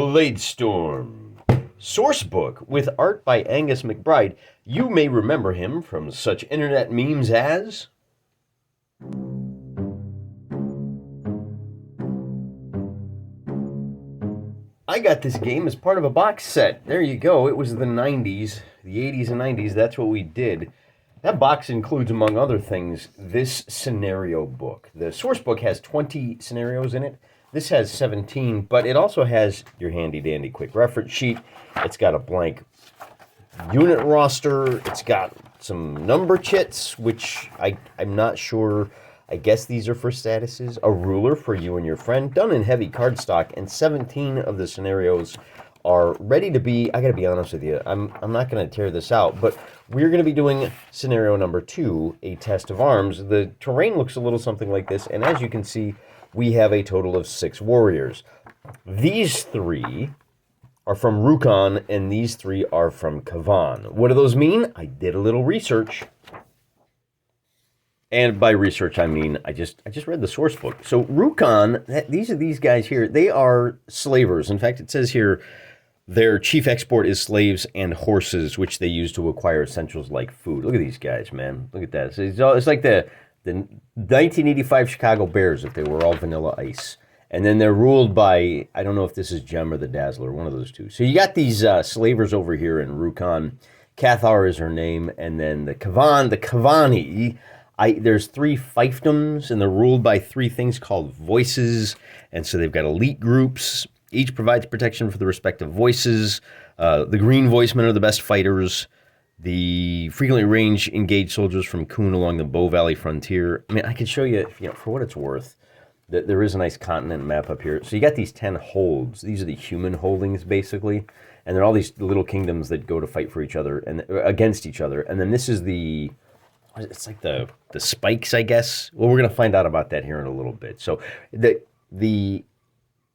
Bladestorm. Sourcebook with art by Angus McBride. You may remember him from such internet memes as... I got this game as part of a box set. There you go. It was the 90s, the 80s and 90s. That's what we did. That box includes, among other things, this scenario book. The source book has 20 scenarios in it. This has 17, but it also has your handy-dandy quick reference sheet. It's got a blank unit roster. It's got some number chits, which I'm not sure. I guess these are for statuses. A ruler for you and your friend, done in heavy cardstock, and 17 of the scenarios are ready to be. I gotta be honest with you, I'm not gonna tear this out, but we're gonna be doing scenario number 2, a test of arms. The terrain looks a little something like this, and as you can see, we have a total of 6 warriors. These 3 are from Rukon, and these 3 are from Kavan. What do those mean? I did a little research. And by research, I mean, I just read the source book. So Rukon, these are these guys here. They are slavers. In fact, it says here, their chief export is slaves and horses, which they use to acquire essentials like food. Look at these guys, man. Look at that. It's like the 1985 Chicago Bears if they were all Vanilla Ice. And then they're ruled by, I don't know if this is Gem or the Dazzler, one of those two. So you got these slavers over here in Rukon. Cathar is her name. And then the Kavani, there's 3 fiefdoms, and they're ruled by 3 things called voices. And so they've got elite groups. Each provides protection for the respective voices. The green voicemen are the best fighters. The frequently range engaged soldiers from Kuhn along the Bow Valley frontier. I mean, I can show you, for what it's worth, that there is a nice continent map up here. So you got these 10 holds. These are the human holdings, basically. And they're all these little kingdoms that go to fight for each other and against each other. And then this is it's like the spikes, I guess. Well, we're going to find out about that here in a little bit. So the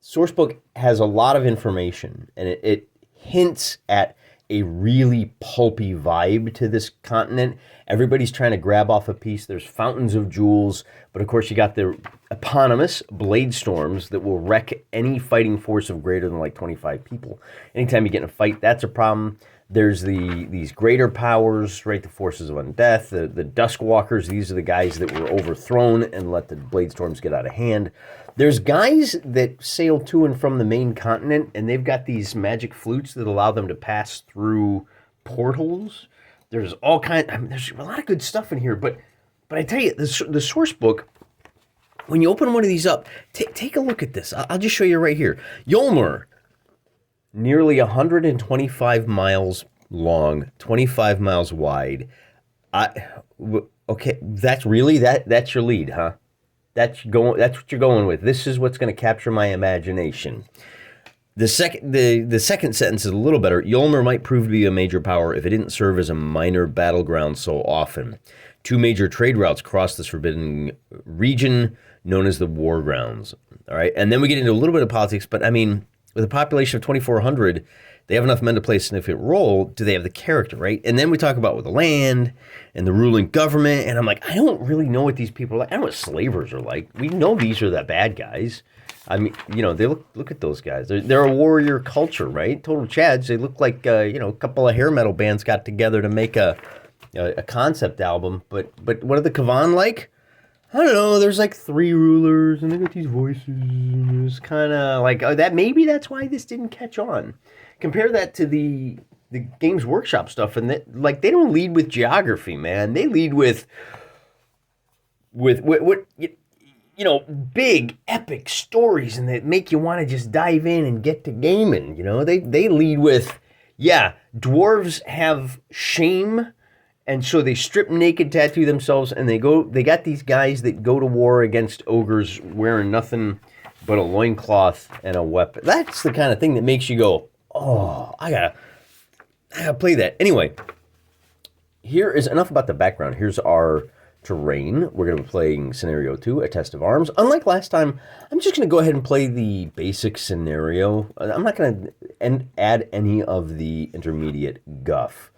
source book has a lot of information, and it hints at a really pulpy vibe to this continent. Everybody's trying to grab off a piece. There's fountains of jewels, but of course you got the eponymous Bladestorms that will wreck any fighting force of greater than like 25 people. Anytime you get in a fight, that's a problem. There's these greater powers, right? The forces of undeath, the Duskwalkers. These are the guys that were overthrown and let the Bladestorms get out of hand. There's guys that sail to and from the main continent, and they've got these magic flutes that allow them to pass through portals. There's all kinds. There's a lot of good stuff in here, but I tell you, the source book. When you open one of these up, take a look at this. I'll just show you right here. Yolmer. Nearly 125 miles long, 25 miles wide. Okay, that's your lead, huh? That's what you're going with. This is what's going to capture my imagination. The second sentence is a little better. Yolmer might prove to be a major power if it didn't serve as a minor battleground so often. 2 major trade routes cross this forbidden region known as the War Grounds. All right, and then we get into a little bit of politics, but I mean, with a population of 2,400, they have enough men to play a significant role. Do they have the character, right? And then we talk about with the land and the ruling government, and I'm like, I don't really know what these people are like. I don't know what slavers are like. We know these are the bad guys. I mean, they look at those guys. They're a warrior culture, right? Total Chads. They look like a couple of hair metal bands got together to make a concept album. But what are the Kavan like? I don't know, there's like 3 rulers, and they got these voices, and it's kind of like, maybe that's why this didn't catch on. Compare that to the Games Workshop stuff, and they don't lead with geography, man. They lead with big, epic stories, and that make you want to just dive in and get to gaming, They lead with, dwarves have shame. And so they strip naked, tattoo themselves, and they got these guys that go to war against ogres wearing nothing but a loincloth and a weapon. That's the kind of thing that makes you go, oh, I gotta play that. Anyway, here is enough about the background. Here's our terrain. We're going to be playing Scenario 2, a test of arms. Unlike last time, I'm just going to go ahead and play the basic scenario. I'm not going to add any of the intermediate guff.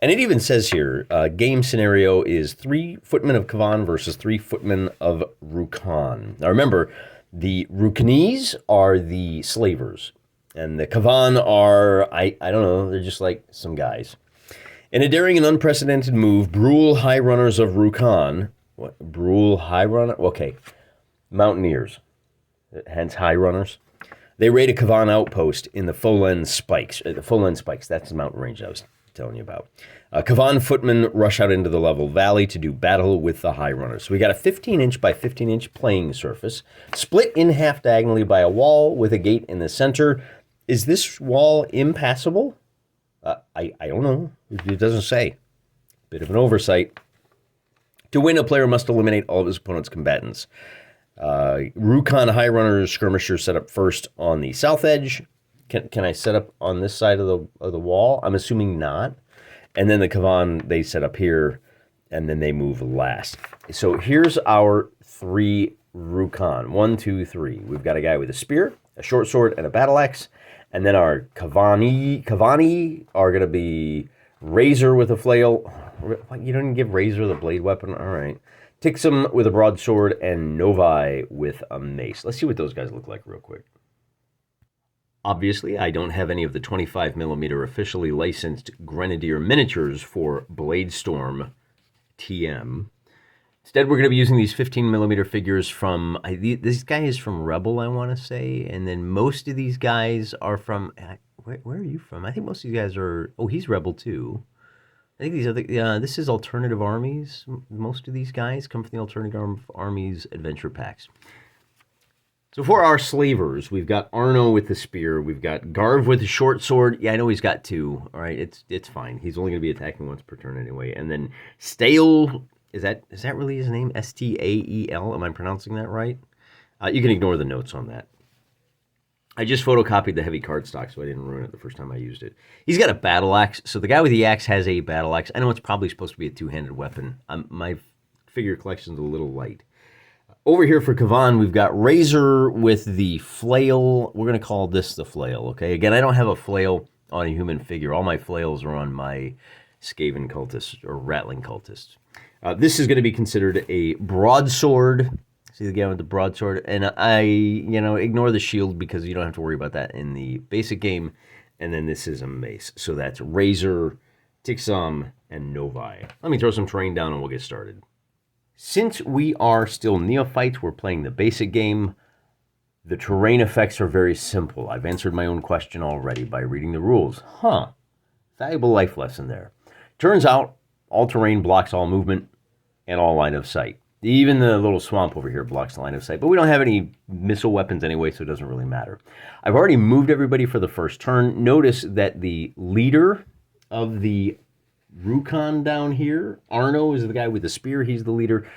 And it even says here, game scenario is 3 footmen of Kavan versus 3 footmen of Rukon. Now remember, the Rukanese are the slavers. And the Kavan are, I don't know, they're just like some guys. In a daring and unprecedented move, Brule High Runners of Rukon, what, Brule High Runner? Okay, Mountaineers, hence High Runners. They raid a Kavan outpost in the Folen Spikes. That's the mountain range I was telling you about. Kavan footmen rush out into the level valley to do battle with the High Runners. So we got a 15-inch by 15-inch playing surface, split in half diagonally by a wall with a gate in the center. Is this wall impassable? I don't know. It doesn't say. Bit of an oversight. To win, a player must eliminate all of his opponent's combatants. Rukon High Runner skirmisher set up first on the south edge. Can I set up on this side of the wall? I'm assuming not. And then the Kavan, they set up here, and then they move last. So here's our 3 Rukon. 1, 2, 3. We've got a guy with a spear, a short sword, and a battle axe. And then our Kavani are going to be Razor with a flail. You don't even give Razor the blade weapon? All right. Tixum with a broadsword, and Novi with a mace. Let's see what those guys look like real quick. Obviously, I don't have any of the 25mm officially licensed Grenadier miniatures for Bladestorm TM. Instead, we're going to be using these 15mm figures from, this guy is from Rebel, I want to say, and then most of these guys are from, where are you from? I think most of these guys are, oh, he's Rebel too. I think these are this is Alternative Armies. Most of these guys come from the Alternative Armies adventure packs. So for our slavers, we've got Arno with the spear. We've got Garv with the short sword. Yeah, I know he's got 2. All right, it's fine. He's only going to be attacking once per turn anyway. And then Stael, is that really his name? Stael? Am I pronouncing that right? You can ignore the notes on that. I just photocopied the heavy cardstock so I didn't ruin it the first time I used it. He's got a battle axe. So the guy with the axe has a battle axe. I know it's probably supposed to be a 2-handed weapon. My figure collection's a little light. Over here for Kavan, we've got Razor with the flail. We're going to call this the flail, okay? Again, I don't have a flail on a human figure. All my flails are on my Skaven cultists or Rattling cultists. This is going to be considered a broadsword. See the guy with the broadsword? And ignore the shield because you don't have to worry about that in the basic game. And then this is a mace. So that's Razor, Tixum, and Novi. Let me throw some terrain down and we'll get started. Since we are still neophytes, we're playing the basic game. The terrain effects are very simple. I've answered my own question already by reading the rules. Valuable life lesson there. Turns out, all terrain blocks all movement and all line of sight. Even the little swamp over here blocks the line of sight, but we don't have any missile weapons anyway, so it doesn't really matter. I've already moved everybody for the first turn. Notice that the leader of the Rukon down here, Arno is the guy with the spear. He's the leader.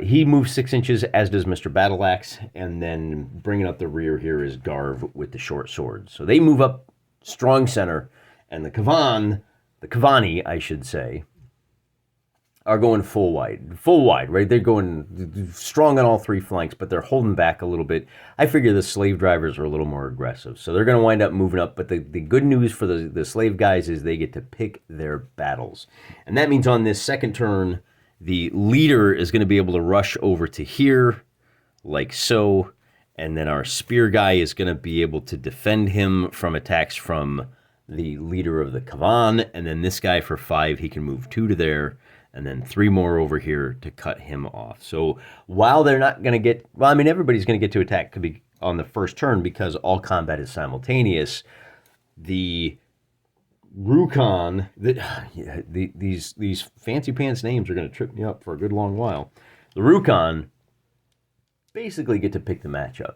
He moves 6 inches, as does Mr. Battleaxe, and then bringing up the rear here is Garv with the short sword. So they move up strong center, and the Kavani, I should say, are going full wide, right? They're going strong on all 3 flanks, but they're holding back a little bit. I figure the slave drivers are a little more aggressive, so they're going to wind up moving up. But the good news for the slave guys is they get to pick their battles. And that means on this second turn, the leader is going to be able to rush over to here, like so, and then our spear guy is going to be able to defend him from attacks from the leader of the Kavan, and then this guy for 5, he can move 2 to there, and then 3 more over here to cut him off. So while they're not going to get, well, I mean, everybody's going to get to attack could be on the first turn because all combat is simultaneous. The Rukon, these fancy pants names are going to trip me up for a good long while. The Rukon basically get to pick the matchup.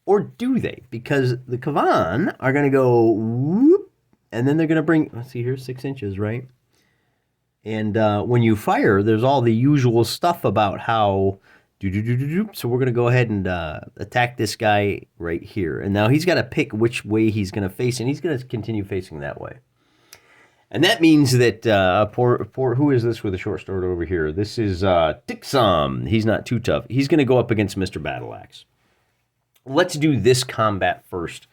Or do they? Because the Kavan are going to go whoop, and then they're going to bring, let's see here, 6 inches, right? And when you fire, there's all the usual stuff about how so we're going to go ahead and attack this guy right here. And now he's got to pick which way he's going to face, and he's going to continue facing that way. And that means that poor who is this with a short sword over here? This is Tixum. He's not too tough. He's going to go up against Mr. Battleaxe. Let's do this combat first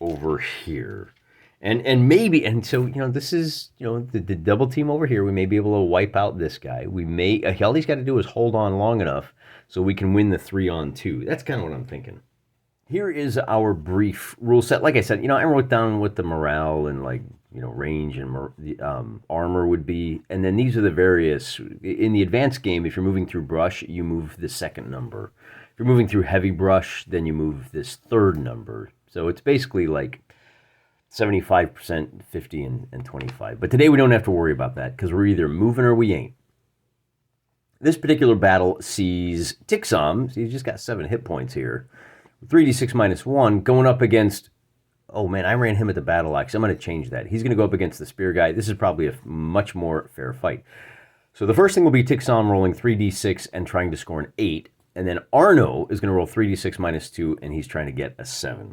over here. And maybe, and so, this is, the double team over here. We may be able to wipe out this guy. We may, all he's got to do is hold on long enough so we can win the 3-on-2. That's kind of what I'm thinking. Here is our brief rule set. Like I said, I wrote down what the morale and range and armor would be. And then these are the various, in the advanced game, if you're moving through brush, you move the second number. If you're moving through heavy brush, then you move this third number. So it's basically like 75%, 50, and 25. But today we don't have to worry about that because we're either moving or we ain't. This particular battle sees Tixom, so he's just got 7 hit points here. 3d6 minus 1 going up against, oh man, I ran him at the battle axe. I'm going to change that. He's going to go up against the spear guy. This is probably a much more fair fight. So the first thing will be Tixom rolling 3d6 and trying to score an 8. And then Arno is going to roll 3d6 minus 2, and he's trying to get a 7.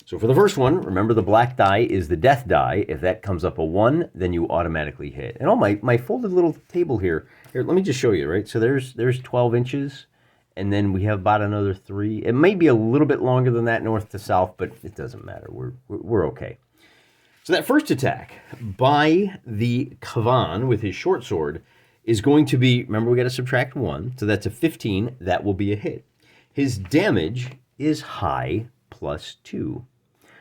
So for the first one, remember the black die is the death die. If that comes up a 1, then you automatically hit. And my folded little table here, let me just show you, right? So there's 12 inches. And then we have about another 3. It may be a little bit longer than that north to south, but it doesn't matter. We're okay. So that first attack by the Kavan with his short sword is going to be, remember we got to subtract 1, so that's a 15. That will be a hit. His damage is high plus 2.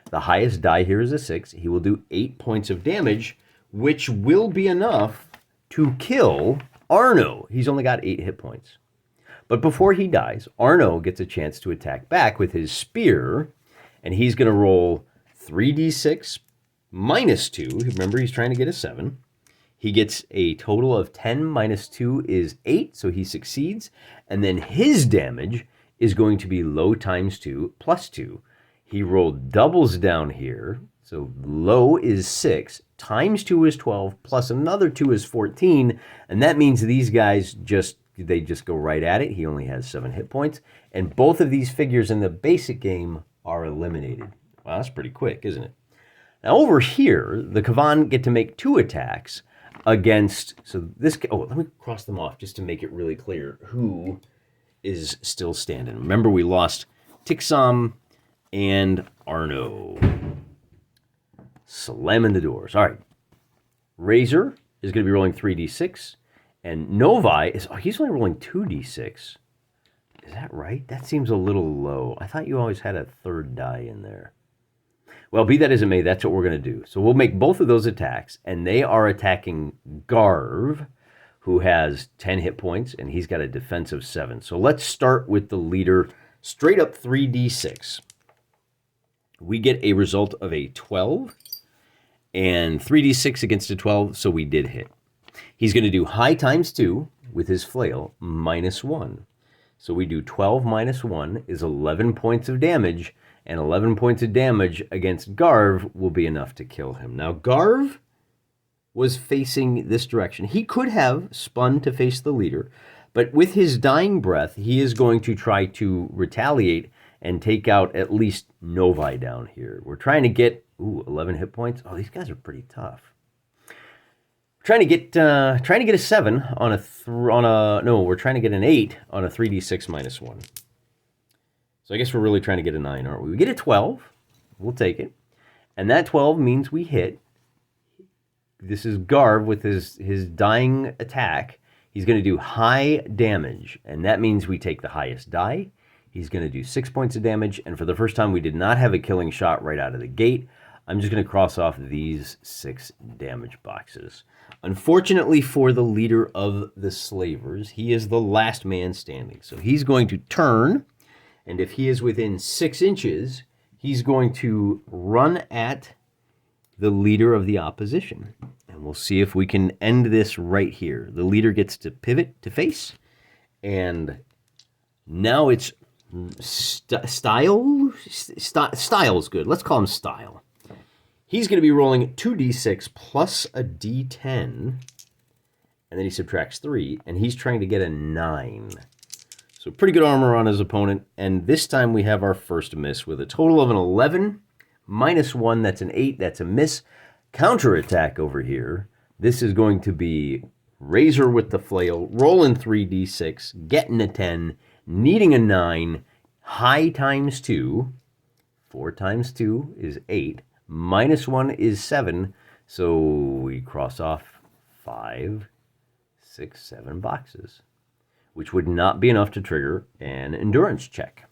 The highest die here is a 6. He will do 8 points of damage, which will be enough to kill Arno. He's only got 8 hit points. But before he dies, Arno gets a chance to attack back with his spear, and he's going to roll 3d6 minus 2. Remember, he's trying to get a 7. He gets a total of 10 minus 2 is 8, so he succeeds. And then his damage is going to be low times 2 plus 2. He rolled doubles down here, so low is 6, times 2 is 12, plus another 2 is 14, and that means these guys just go right at it. He only has 7 hit points. And both of these figures in the basic game are eliminated. Wow, that's pretty quick, isn't it? Now over here, the Kavan get to make 2 attacks against, so this, let me cross them off just to make it really clear who is still standing. Remember, we lost Tixom and Arno. Slamming the doors. All right. Razor is going to be rolling 3d6. And Novi he's only rolling 2d6. Is that right? That seems a little low. I thought you always had a third die in there. Well, be that as it may, that's what we're going to do. So we'll make both of those attacks, and they are attacking Garv, who has 10 hit points, and he's got a defense of 7. So let's start with the leader, straight up 3d6. We get a result of a 12, and 3d6 against a 12, so we did hit. He's going to do high times 2 with his flail, minus 1. So we do 12 minus 1 is 11 points of damage, and 11 points of damage against Garv will be enough to kill him. Now, Garv was facing this direction. He could have spun to face the leader, but with his dying breath, he is going to try to retaliate and take out at least Novi down here. We're trying to get, 11 hit points. Oh, these guys are pretty tough. Trying to get a 7 on we're trying to get an 8 on a 3d6 minus 1. So I guess we're really trying to get a 9, aren't we? We get a 12. We'll take it. And that 12 means we hit. This is Garv with his dying attack. He's going to do high damage, and that means we take the highest die. He's going to do 6 points of damage, and for the first time we did not have a killing shot right out of the gate. I'm just going to cross off these 6 damage boxes. Unfortunately for the leader of the slavers, he is the last man standing. So he's going to turn, and if he is within 6 inches, he's going to run at the leader of the opposition. And we'll see if we can end this right here. The leader gets to pivot to face, and now it's Style is good. Let's call him Style. He's going to be rolling 2d6 plus a d10, and then he subtracts 3, and he's trying to get a 9. So pretty good armor on his opponent, and this time we have our first miss with a total of an 11, minus 1, that's an 8, that's a miss. Counterattack over here. This is going to be Razor with the flail, rolling 3d6, getting a 10, needing a 9, high times 2, 4 times 2 is 8, minus 1 is 7, so we cross off 5, 6, 7 boxes, which would not be enough to trigger an endurance check.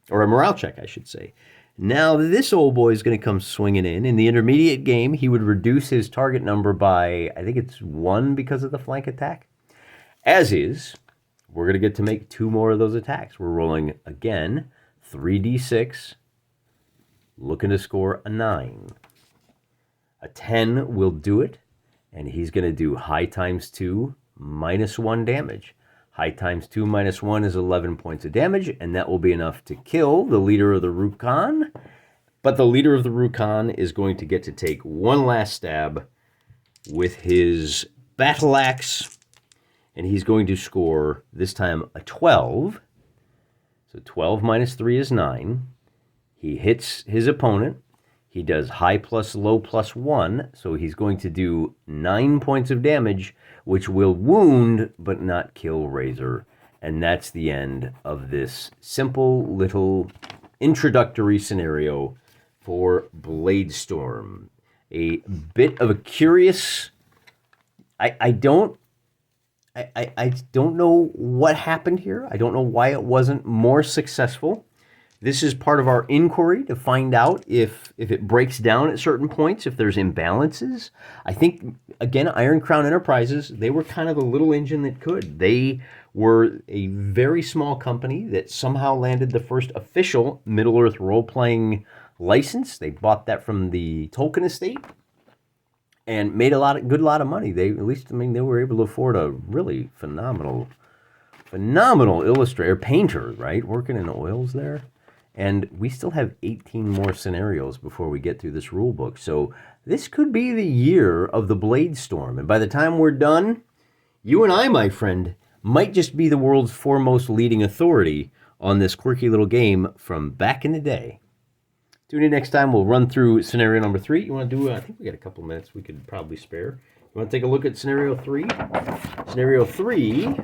or a morale check, I should say. Now this old boy is going to come swinging in. In the intermediate game, he would reduce his target number by, I think it's 1 because of the flank attack. As is, we're going to get to make 2 more of those attacks. We're rolling, again, 3d6, looking to score a 9. A 10 will do it, and he's going to do high times 2, -1 damage. High times 2 -1 is 11 points of damage, and that will be enough to kill the leader of the Rukhan. But the leader of the Rukhan is going to get to take one last stab with his battle axe, and he's going to score, this time, a 12. So 12 -3 is 9. He hits his opponent. He does high plus low plus 1, so he's going to do 9 points of damage, which will wound but not kill Razor. And that's the end of this simple little introductory scenario for Bladestorm. A bit of a curious... I don't know what happened here. I don't know why it wasn't more successful. This is part of our inquiry to find out if it breaks down at certain points, if there's imbalances. I think, again, Iron Crown Enterprises, they were kind of the little engine that could. They were a very small company that somehow landed the first official Middle-earth role-playing license. They bought that from the Tolkien estate and made a lot of money. They were able to afford a really phenomenal illustrator, painter, right? Working in oils there. And we still have 18 more scenarios before we get through this rule book. So this could be the year of the Bladestorm. And by the time we're done, you and I, my friend, might just be the world's foremost leading authority on this quirky little game from back in the day. Tune in next time. We'll run through scenario number 3. You want to do, I think we got a couple minutes we could probably spare. You want to take a look at scenario 3? Scenario 3...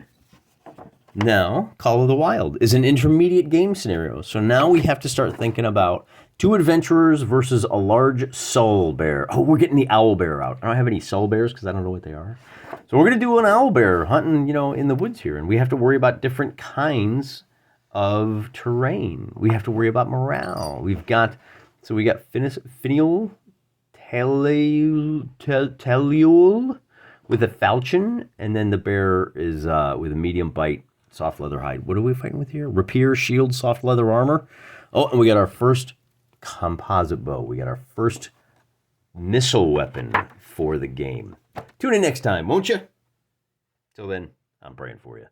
Now, Call of the Wild is an intermediate game scenario. So now we have to start thinking about 2 adventurers versus a large soul bear. Oh, we're getting the owl bear out. I don't have any soul bears because I don't know what they are. So we're going to do an owl bear hunting, in the woods here. And we have to worry about different kinds of terrain. We have to worry about morale. We got Finial, Tellule with a falchion. And then the bear is with a medium bite. Soft leather hide. What are we fighting with here? Rapier, shield, soft leather armor. Oh, and we got our first composite bow. We got our first missile weapon for the game. Tune in next time, won't you? Till then, I'm praying for you.